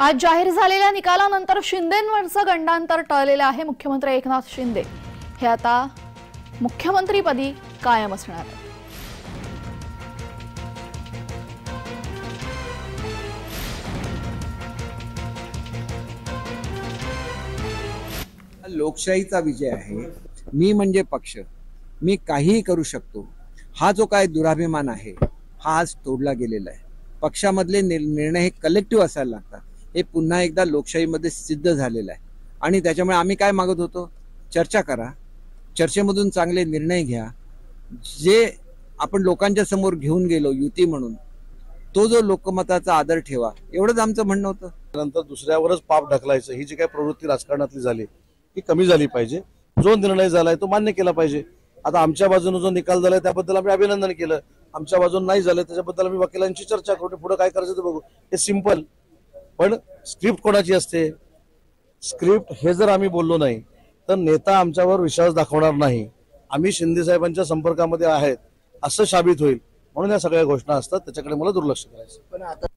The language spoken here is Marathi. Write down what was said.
आज जाहीर झालेल्या निकालानंतर शिंदेंवरचं गंडांतर टळलेलं आहे। मुख्यमंत्री एकनाथ शिंदे हे आता मुख्यमंत्रीपदी कायम असणार आहेत। लोकशाहीचा विजय आहे। मी म्हणजे पक्ष, मी काहीही करू शकतो हा जो काय दुराभिमान आहे हा आज तोडला गेलेला आहे। पक्षामधले निर्णय हे कलेक्टिव्ह असायला लागतात, हे पुन्हा एकदा लोकशाहीमध्ये सिद्ध झालेलं आहे। आणि त्याच्यामुळे आम्ही काय मागत होतो, चर्चा करा, चर्चेमधून चांगले निर्णय घ्या, जे आपण लोकांच्या समोर घेऊन गेलो युती म्हणून तो जो लोकमताचा आदर ठेवा, एवढंच आमचं म्हणणं होतं। नंतर दुसऱ्यावरच पाप ढकलायचं ही जी काही प्रवृत्ती राजकारणातली झाली ती कमी झाली पाहिजे। जो निर्णय झालाय तो मान्य केला पाहिजे। आता आमच्या बाजूने जो निकाल झालाय त्याबद्दल आम्ही अभिनंदन केलं, आमच्या बाजूने नाही झालं त्याच्याबद्दल आम्ही वकिलांची चर्चा करू, पुढे काय करायचं ते बघू। हे सिंपल, पण स्क्रिप्ट कोणाची असते, स्क्रिप्ट हे जर आम्ही बोललो नाही तर नेता आमच्यावर विश्वास दाखवणार नाही, आम्ही शिंदे साहेबांच्या संपर्कामध्ये आहेत असं साबित होईल। म्हणून या सगळ्या घोषणा असतात, त्याच्याकडे मला दुर्लक्ष करायचं।